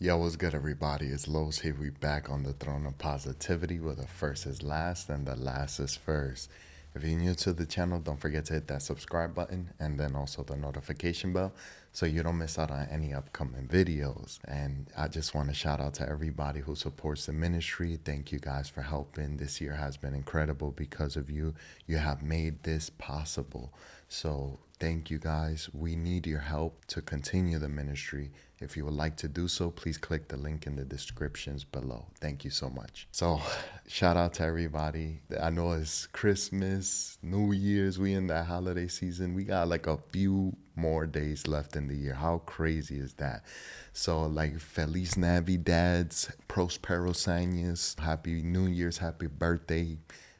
Yo, what's good, everybody? It's Loso here. We back on the throne of positivity where the first is last and the last is first. If you're new to the channel, don't forget to hit that subscribe button and then also the notification bell so you don't miss out on any upcoming videos. And I just want to shout out to everybody who supports the ministry. Thank you guys for helping. This year has been incredible because of you. You have made this possible. So thank you guys. We need your help to continue the ministry. If you would like to do so, please click the link in the descriptions below. Thank you so much. So shout out to everybody. I know it's Christmas, New Year's. We in that holiday season. We got like a few more days left in the year. How crazy is that? So like Feliz Navidades, Prosperos Años, Happy New Year's, Happy birthday.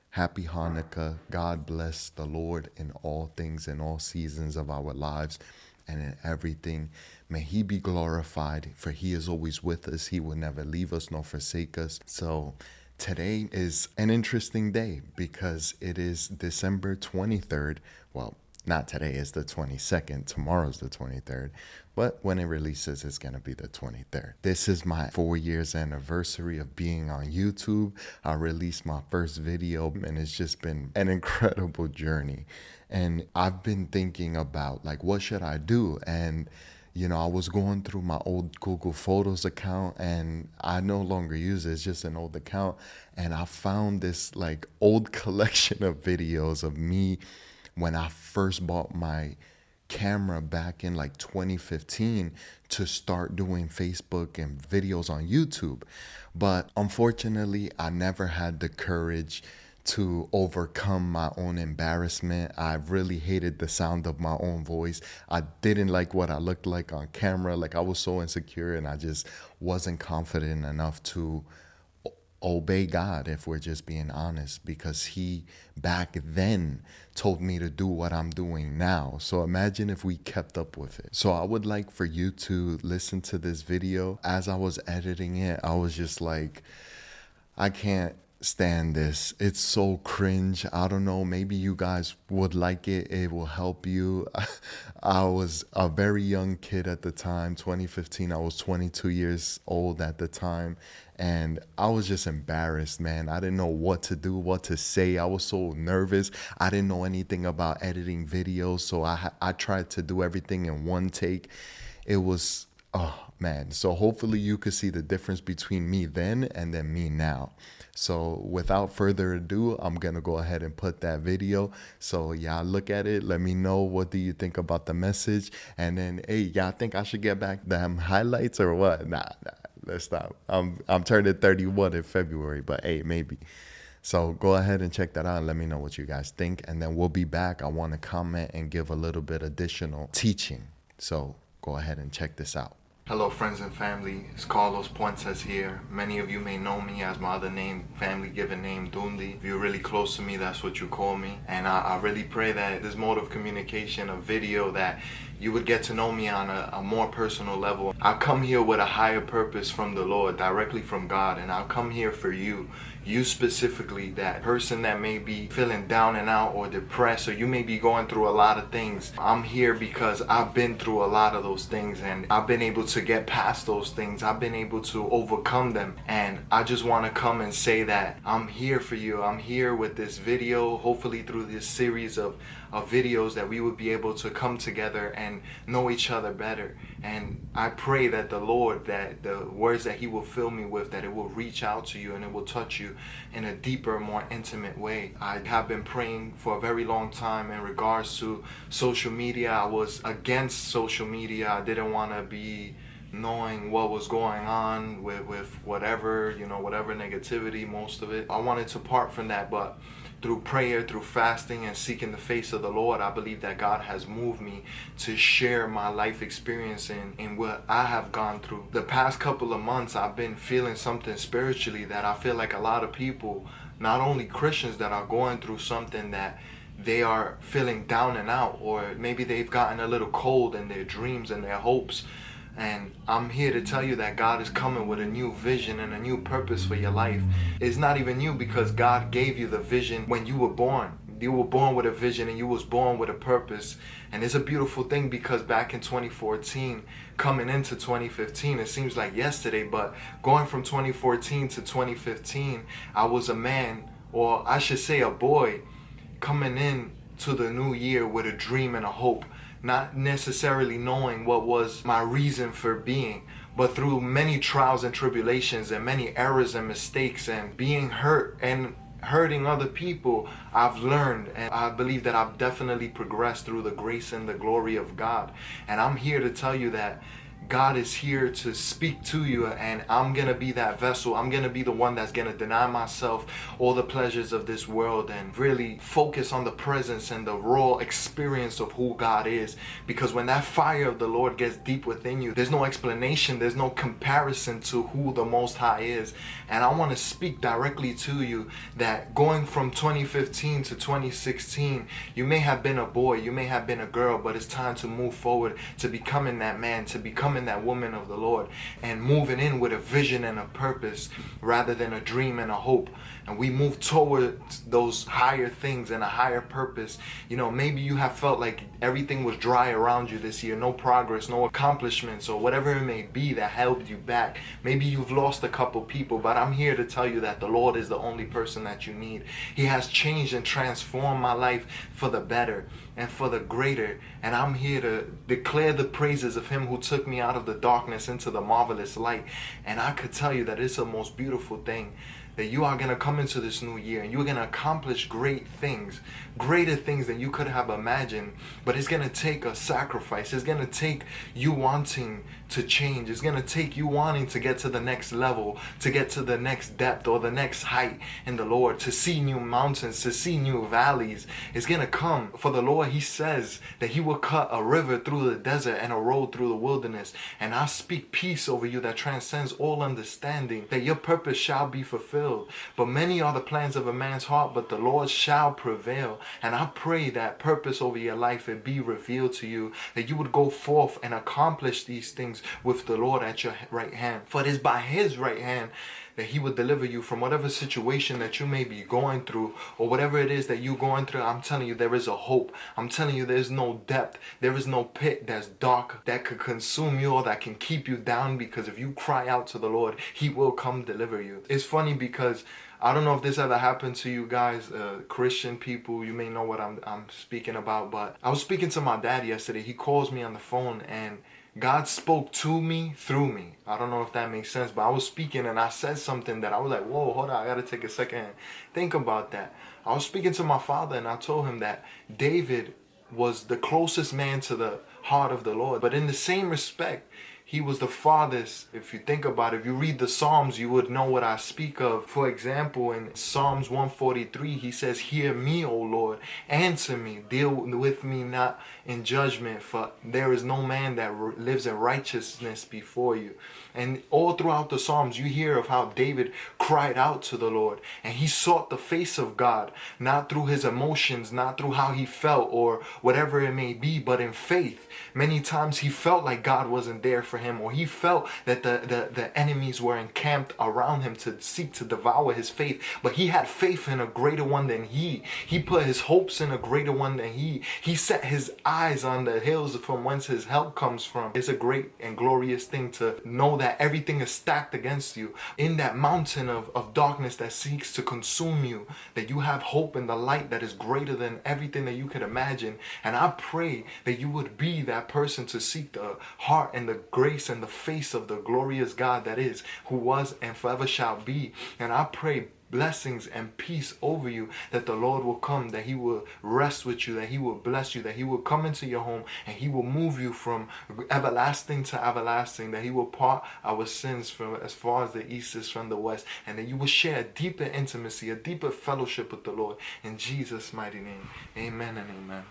Happy Hanukkah. God bless the Lord in all things, in all seasons of our lives, and in everything. May He be glorified, for He is always with us. He will never leave us nor forsake us. So today is an interesting day because it is December 23rd. Well, not today, it's the 22nd. Tomorrow's the 23rd. But when it releases, it's going to be the 23rd. This is my 4 years anniversary of being on YouTube. I released my first video and it's just been an incredible journey. And I've been thinking about like, what should I do? And I was going through my old Google Photos account and I no longer use it. It's just an old account. And I found this like old collection of videos of me when I first bought my camera back in like 2015 to start doing Facebook and videos on YouTube. But unfortunately, I never had the courage to overcome my own embarrassment. I really hated the sound of my own voice. I didn't like what I looked like on camera. Like I was so insecure and I just wasn't confident enough to obey God, if we're just being honest, because He back then told me to do what I'm doing now. So imagine if we kept up with it. So I would like for you to listen to this video. As I was editing it, I was just like, I can't stand this. It's so cringe. I don't know. Maybe you guys would like it. It will help you. I was a very young kid at the time, 2015. I was 22 years old at the time. And I was just embarrassed, man. I didn't know what to do, what to say. I was so nervous. I didn't know anything about editing videos. So I tried to do everything in one take. It was, oh man. So hopefully you could see the difference between me then and then me now. So without further ado, I'm going to go ahead and put that video. So y'all look at it. Let me know, what do you think about the message? And then, hey, y'all think I should get back them highlights or what? Nah, let's stop. I'm turning 31 in February, but hey, maybe. So go ahead and check that out and let me know what you guys think. And then we'll be back. I want to comment and give a little bit additional teaching. So go ahead and check this out. Hello friends and family, it's Carlos Puentes here. Many of you may know me as my other name, family given name, Dundi. If you're really close to me, that's what you call me. And I really pray that this mode of communication, a video, that you would get to know me on a more personal level. I come here with a higher purpose from the Lord, directly from God, and I'll come here for you. You specifically, that person that may be feeling down and out or depressed, or you may be going through a lot of things. I'm here because I've been through a lot of those things and I've been able to get past those things. I've been able to overcome them, and I just want to come and say that I'm here for you. I'm here with this video, hopefully through this series of videos, that we would be able to come together and know each other better. And I pray that the Lord, that the words that He will fill me with, that it will reach out to you and it will touch you in a deeper, more intimate way. I have been praying for a very long time in regards to social media. I was against social media. I didn't want to be knowing what was going on with whatever, whatever negativity, most of it. I wanted to part from that, but through prayer, through fasting and seeking the face of the Lord, I believe that God has moved me to share my life experience in what I have gone through. The past couple of months, I've been feeling something spiritually that I feel like a lot of people, not only Christians, that are going through something that they are feeling down and out, or maybe they've gotten a little cold in their dreams and their hopes. And I'm here to tell you that God is coming with a new vision and a new purpose for your life. It's not even new, because God gave you the vision when you were born. You were born with a vision and you was born with a purpose. And it's a beautiful thing because back in 2014, coming into 2015, it seems like yesterday, but going from 2014 to 2015, I was a man, or I should say a boy, coming in to the new year with a dream and a hope, not necessarily knowing what was my reason for being. But through many trials and tribulations and many errors and mistakes and being hurt and hurting other people, I've learned, and I believe that I've definitely progressed through the grace and the glory of God. And I'm here to tell you that God is here to speak to you, and I'm going to be that vessel. I'm going to be the one that's going to deny myself all the pleasures of this world and really focus on the presence and the raw experience of who God is. Because when that fire of the Lord gets deep within you, there's no explanation, there's no comparison to who the Most High is. And I want to speak directly to you that going from 2015 to 2016, you may have been a boy, you may have been a girl, but it's time to move forward to becoming that man, to becoming that woman of the Lord, and moving in with a vision and a purpose rather than a dream and a hope. And we move towards those higher things and a higher purpose. You know, maybe you have felt like everything was dry around you this year, no progress, no accomplishments, or whatever it may be that held you back. Maybe you've lost a couple people, but I'm here to tell you that the Lord is the only person that you need. He has changed and transformed my life for the better and for the greater. And I'm here to declare the praises of Him who took me out of the darkness into the marvelous light. And I could tell you that it's the most beautiful thing, that you are going to come into this new year and you're going to accomplish great things, greater things than you could have imagined. But it's going to take a sacrifice. It's going to take you wanting to change. It's going to take you wanting to get to the next level, to get to the next depth or the next height in the Lord, to see new mountains, to see new valleys. It's going to come. For the Lord, He says that He will cut a river through the desert and a road through the wilderness. And I speak peace over you that transcends all understanding, that your purpose shall be fulfilled. But many are the plans of a man's heart, but the Lord shall prevail. And I pray that purpose over your life would be revealed to you, that you would go forth and accomplish these things with the Lord at your right hand. For it is by His right hand that He would deliver you from whatever situation that you may be going through, or whatever it is that you're going through. I'm telling you, there is a hope. I'm telling you, there's no depth. There is no pit that's dark that could consume you or that can keep you down, because if you cry out to the Lord, He will come deliver you. It's funny because I don't know if this ever happened to you guys, Christian people. You may know what I'm speaking about, but I was speaking to my dad yesterday. He calls me on the phone and God spoke to me through me. I don't know if that makes sense, but I was speaking and I said something that I was like, whoa, hold on, I gotta take a second and think about that. I was speaking to my father and I told him that David was the closest man to the heart of the Lord. But in the same respect, he was the farthest. If you think about it, if you read the Psalms, you would know what I speak of. For example, in Psalms 143, he says, "Hear me, O Lord, answer me, deal with me not in judgment, for there is no man that lives in righteousness before you." And all throughout the Psalms, you hear of how David cried out to the Lord, and he sought the face of God, not through his emotions, not through how he felt or whatever it may be, but in faith. Many times he felt like God wasn't there for him, or he felt that the enemies were encamped around him to seek to devour his faith. But he had faith in a greater one than he. He put his hopes in a greater one than he. He set his eyes on the hills from whence his help comes from. It's a great and glorious thing to know that everything is stacked against you. In that mountain of darkness that seeks to consume you, that you have hope in the light that is greater than everything that you could imagine. And I pray that you would be that person to seek the heart and the grace and the face of the glorious God that is, who was and forever shall be. And I pray blessings and peace over you, that the Lord will come, that He will rest with you, that He will bless you, that He will come into your home, and He will move you from everlasting to everlasting, that He will part our sins from as far as the east is from the west, and that you will share a deeper intimacy, a deeper fellowship with the Lord. In Jesus' mighty name, amen and amen.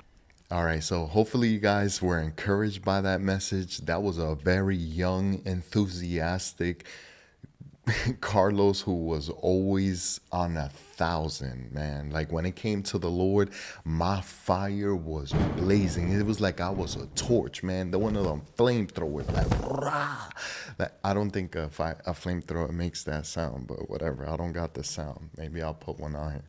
All right, so hopefully you guys were encouraged by that message. That was a very young, enthusiastic Carlos, who was always on 1,000, man. Like when it came to the Lord, my fire was blazing. It was like I was a torch, man. The one of them flamethrowers, like rah. That I don't think a flamethrower makes that sound, but whatever. I don't got the sound. Maybe I'll put one on here.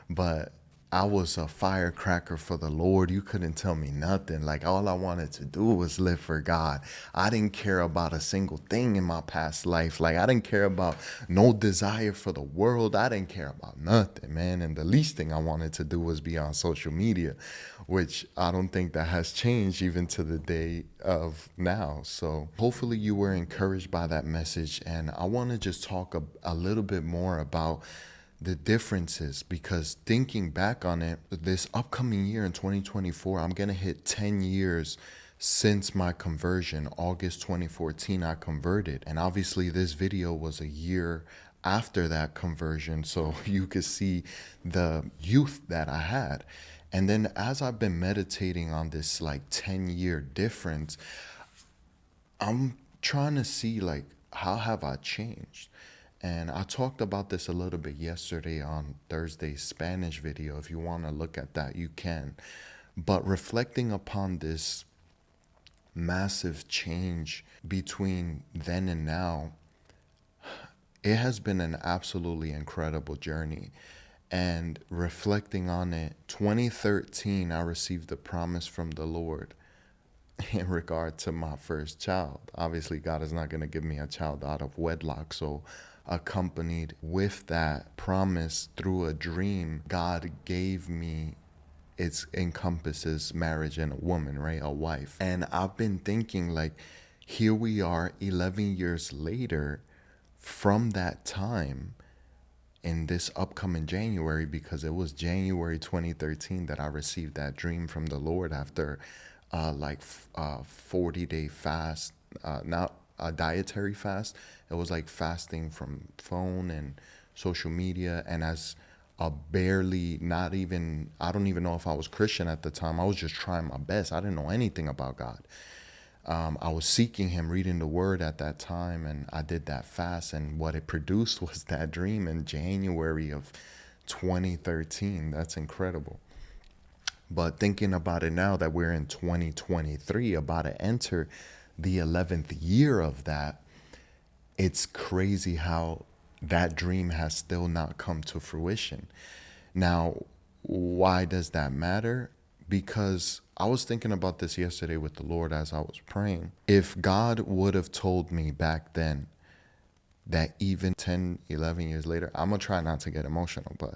But I was a firecracker for the Lord. You couldn't tell me nothing. Like, all I wanted to do was live for God. I didn't care about a single thing in my past life. Like, I didn't care about no desire for the world. I didn't care about nothing, man. And the least thing I wanted to do was be on social media, which I don't think that has changed even to the day of now. So hopefully you were encouraged by that message. And I want to just talk a little bit more about the differences, because thinking back on it, this upcoming year in 2024, I'm going to hit 10 years since my conversion. August 2014, I converted. And obviously, this video was a year after that conversion. So you could see the youth that I had. And then as I've been meditating on this like 10-year difference, I'm trying to see like how have I changed? And I talked about this a little bit yesterday on Thursday's Spanish video. If you want to look at that, you can. But reflecting upon this massive change between then and now, it has been an absolutely incredible journey. And reflecting on it, 2013, I received the promise from the Lord in regard to my first child. Obviously, God is not going to give me a child out of wedlock. So, accompanied with that promise through a dream, God gave me, it encompasses marriage and a woman, right? A wife. And I've been thinking, like, here we are 11 years later from that time in this upcoming January, because it was January 2013 that I received that dream from the Lord after 40-day fast, not a dietary fast. It was like fasting from phone and social media. And as a barely, not even, I don't even know if I was Christian at the time. I was just trying my best. I didn't know anything about God. I was seeking him, reading the word at that time, and I did that fast. And what it produced was that dream in January of 2013. That's incredible. But thinking about it now that we're in 2023, about to enter the 11th year of that, it's crazy how that dream has still not come to fruition. Now, why does that matter? Because I was thinking about this yesterday with the Lord as I was praying. If God would have told me back then that even 10, 11 years later, I'm going to try not to get emotional, but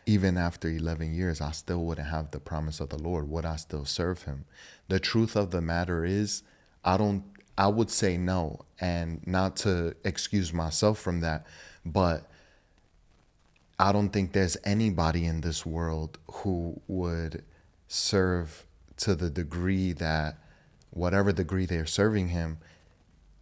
even after 11 years, I still wouldn't have the promise of the Lord. Would I still serve him? The truth of the matter is, I would say no. And not to excuse myself from that, but I don't think there's anybody in this world who would serve to the degree that, whatever degree they're serving him,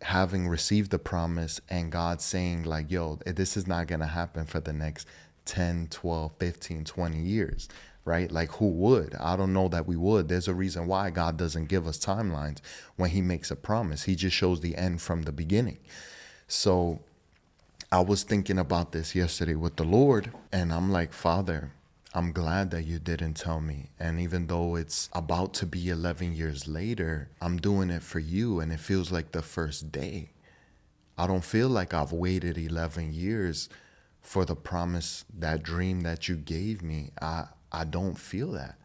having received the promise and God saying like, yo, this is not going to happen for the next 10, 12, 15, 20 years, right? Like, who would? I don't know that we would. There's a reason why God doesn't give us timelines when he makes a promise. He just shows the end from the beginning. So I was thinking about this yesterday with the Lord, and I'm like, Father, I'm glad that you didn't tell me. And even though it's about to be 11 years later, I'm doing it for you, and it feels like the first day. I don't feel like I've waited 11 years for the promise, that dream that you gave me. I don't feel that.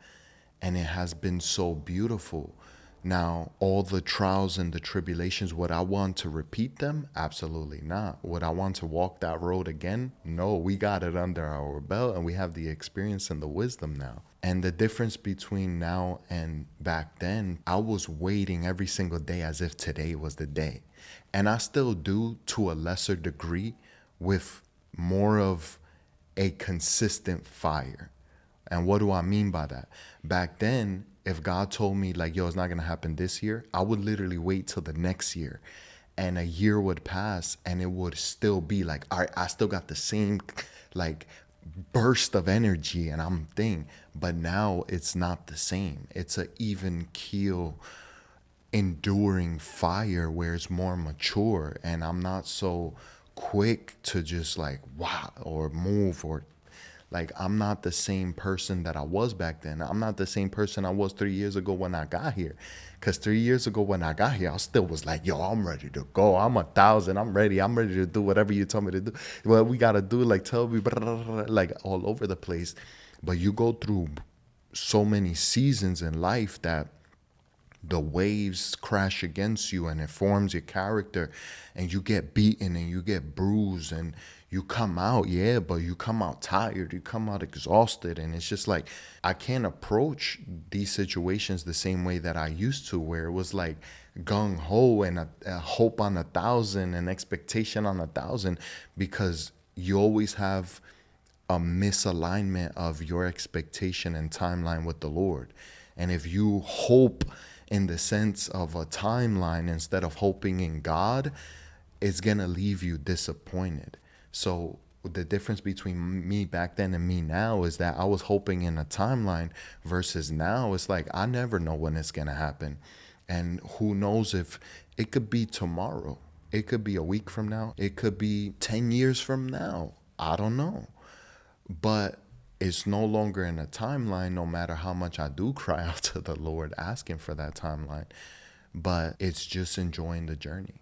And it has been so beautiful. Now, all the trials and the tribulations, would I want to repeat them? Absolutely not. Would I want to walk that road again? No, we got it under our belt and we have the experience and the wisdom now. And the difference between now and back then, I was waiting every single day as if today was the day. And I still do to a lesser degree, with more of a consistent fire. And what do I mean by that? Back then, if God told me like, yo, it's not going to happen this year, I would literally wait till the next year. And a year would pass and it would still be like, all right, I still got the same like burst of energy and I'm thing. But now it's not the same. It's a even keel, enduring fire where it's more mature, and I'm not so quick to just like wow or move, or like I'm not the same person that I was back then. I'm not the same person I was 3 years ago when I got here. Because 3 years ago when I got here, I still was like, yo, I'm ready to go. I'm 1,000. I'm ready. I'm ready to do whatever you tell me to do. Well, we got to do, like, tell me, like, all over the place. But you go through so many seasons in life that the waves crash against you and it forms your character, and you get beaten and you get bruised and you come out, yeah, but you come out tired, you come out exhausted. And it's just like, I can't approach these situations the same way that I used to, where it was like gung-ho and a hope on 1,000 and expectation on 1,000, because you always have a misalignment of your expectation and timeline with the Lord. And if you hope in the sense of a timeline instead of hoping in God, it's going to leave you disappointed. So the difference between me back then and me now is that I was hoping in a timeline, versus now it's like I never know when it's going to happen. And who knows if it could be tomorrow. It could be a week from now. It could be 10 years from now. I don't know. But it's no longer in a timeline, no matter how much I do cry out to the Lord asking for that timeline. But it's just enjoying the journey.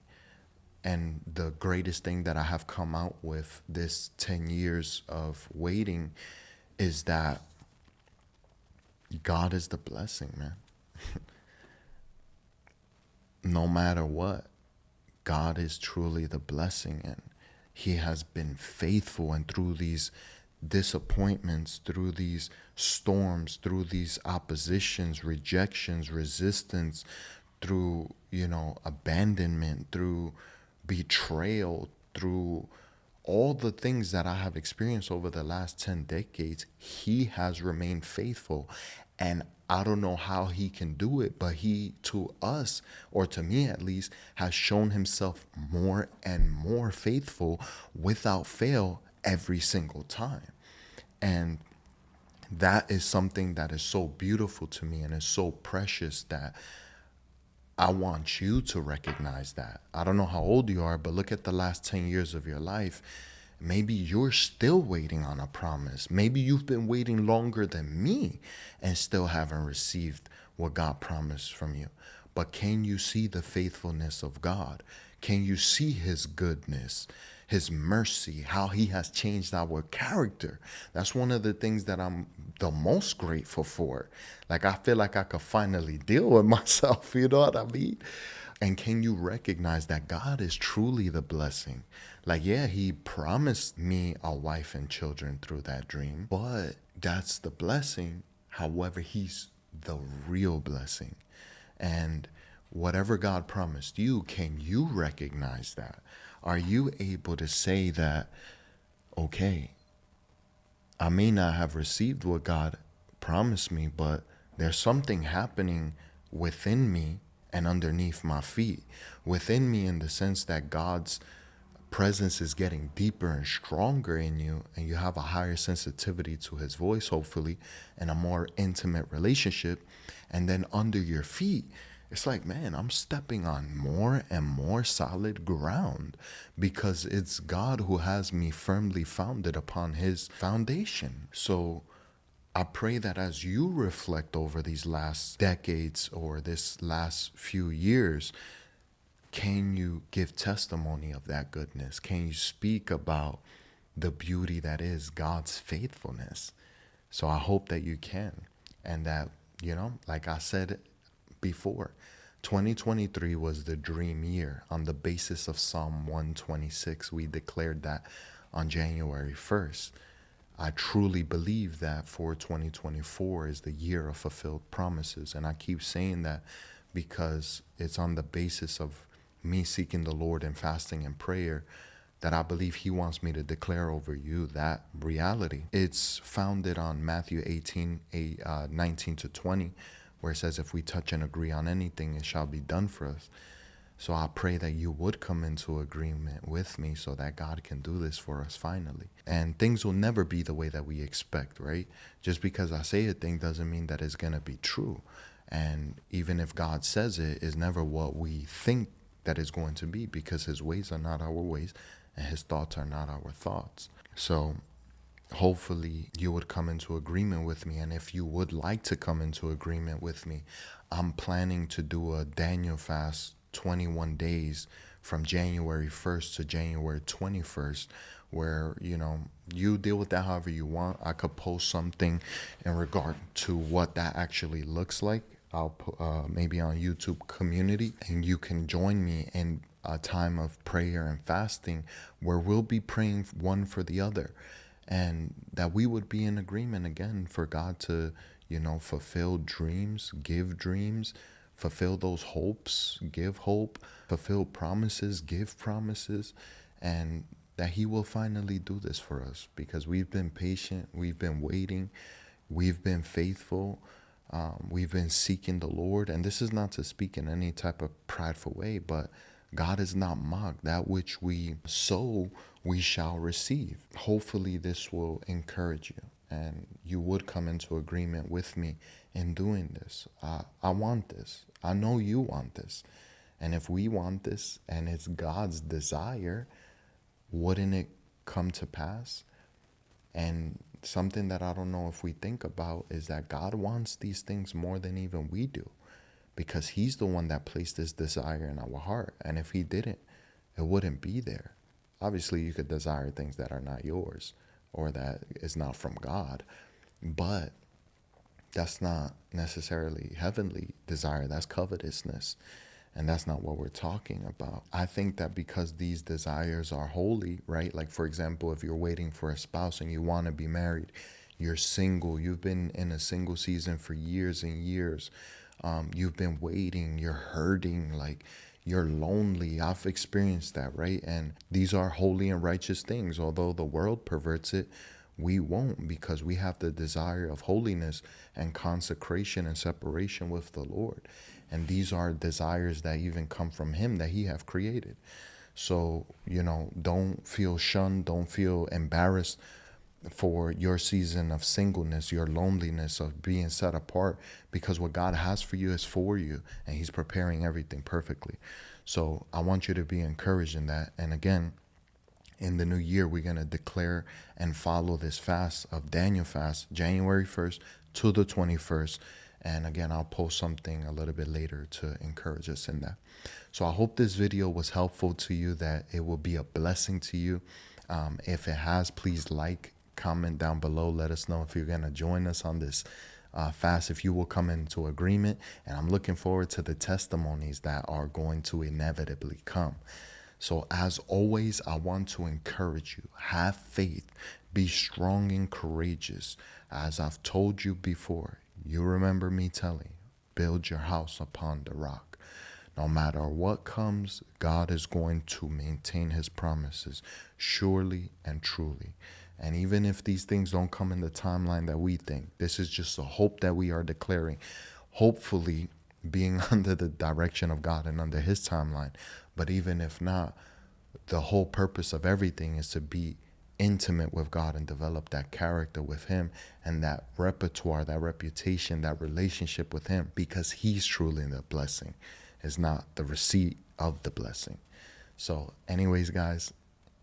And the greatest thing that I have come out with this 10 years of waiting is that God is the blessing, man. No matter what, God is truly the blessing, and He has been faithful. And through these disappointments, through these storms, through these oppositions, rejections, resistance, through, abandonment, through betrayal, through all the things that I have experienced over the last 10 decades, He has remained faithful. And I don't know how He can do it, but He, to us, or to me at least, has shown Himself more and more faithful without fail every single time. And that is something that is so beautiful to me and is so precious, that I want you to recognize that. I don't know how old you are, but look at the last 10 years of your life. Maybe you're still waiting on a promise. Maybe you've been waiting longer than me and still haven't received what God promised from you. But can you see the faithfulness of God? Can you see His goodness, His mercy, how He has changed our character? That's one of the things that I'm the most grateful for. Like, I feel like I could finally deal with myself, you know what I mean? And can you recognize that God is truly the blessing? Like, yeah, He promised me a wife and children through that dream, but that's the blessing. However, He's the real blessing. And whatever God promised you, can you recognize that? Are you able to say that, okay, I may not have received what God promised me, but there's something happening within me and underneath my feet? Within me, in the sense that God's presence is getting deeper and stronger in you, and you have a higher sensitivity to His voice, hopefully, and a more intimate relationship. And then under your feet, it's like, man, I'm stepping on more and more solid ground, because it's God who has me firmly founded upon His foundation. So I pray that as you reflect over these last decades or this last few years, can you give testimony of that goodness? Can you speak about the beauty that is God's faithfulness? So I hope that you can. And that, like I said before, 2023 was the dream year. On the basis of Psalm 126, we declared that on January 1st. I truly believe that for 2024 is the year of fulfilled promises. And I keep saying that because it's on the basis of me seeking the Lord and fasting and prayer that I believe He wants me to declare over you that reality. It's founded on Matthew 18, 19 to 20, where it says, if we touch and agree on anything, it shall be done for us. So I pray that you would come into agreement with me so that God can do this for us finally. And things will never be the way that we expect, right? Just because I say a thing doesn't mean that it's going to be true. And even if God says it, is never what we think that it's going to be, because His ways are not our ways and His thoughts are not our thoughts. So hopefully you would come into agreement with me. And if you would like to come into agreement with me, I'm planning to do a Daniel fast 21 days from January 1st to January 21st, where, you deal with that however you want. I could post something in regard to what that actually looks like. I'll put maybe on YouTube community, and you can join me in a time of prayer and fasting where we'll be praying one for the other, and that we would be in agreement again for God to, fulfill dreams, fulfill those hopes, give hope, fulfill promises, give promises, and that He will finally do this for us because we've been patient, we've been waiting, we've been faithful, we've been seeking the Lord. And this is not to speak in any type of prideful way, but God is not mocked. That which we sow, we shall receive. Hopefully, this will encourage you and you would come into agreement with me in doing this. I want this. I know you want this. And if we want this and it's God's desire, wouldn't it come to pass? And something that I don't know if we think about is that God wants these things more than even we do, because He's the one that placed this desire in our heart. And if He didn't, it wouldn't be there. Obviously, you could desire things that are not yours or that is not from God, but that's not necessarily heavenly desire. That's covetousness. And that's not what we're talking about. I think that because these desires are holy, right? Like, for example, if you're waiting for a spouse and you want to be married, you're single, you've been in a single season for years and years. You've been waiting, you're hurting, like you're lonely. I've experienced that, right? And these are holy and righteous things. Although the world perverts it, we won't, because we have the desire of holiness and consecration and separation with the Lord. And these are desires that even come from Him, that He have created. So, don't feel shunned, don't feel embarrassed for your season of singleness, your loneliness, of being set apart, because what God has for you is for you, and He's preparing everything perfectly. So I want you to be encouraged in that. And again, in the new year, we're going to declare and follow this fast of Daniel fast, January 1st to the 21st. And again, I'll post something a little bit later to encourage us in that. So I hope this video was helpful to you, that it will be a blessing to you. If it has, please like, comment down below. Let us know if you're going to join us on this fast, if you will come into agreement. And I'm looking forward to the testimonies that are going to inevitably come. So as always, I want to encourage you, have faith, be strong and courageous. As I've told you before, you remember me telling you, build your house upon the rock. No matter what comes, God is going to maintain His promises surely and truly. And even if these things don't come in the timeline that we think, this is just a hope that we are declaring. Hopefully, being under the direction of God and under His timeline. But even if not, the whole purpose of everything is to be intimate with God and develop that character with Him and that repertoire, that reputation, that relationship with Him, because He's truly the blessing. It's not the receipt of the blessing. So anyways, guys,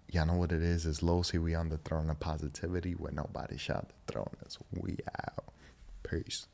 y'all know what it is. It's Loso. We on the throne of positivity where nobody shall dethrone us. We out. Peace.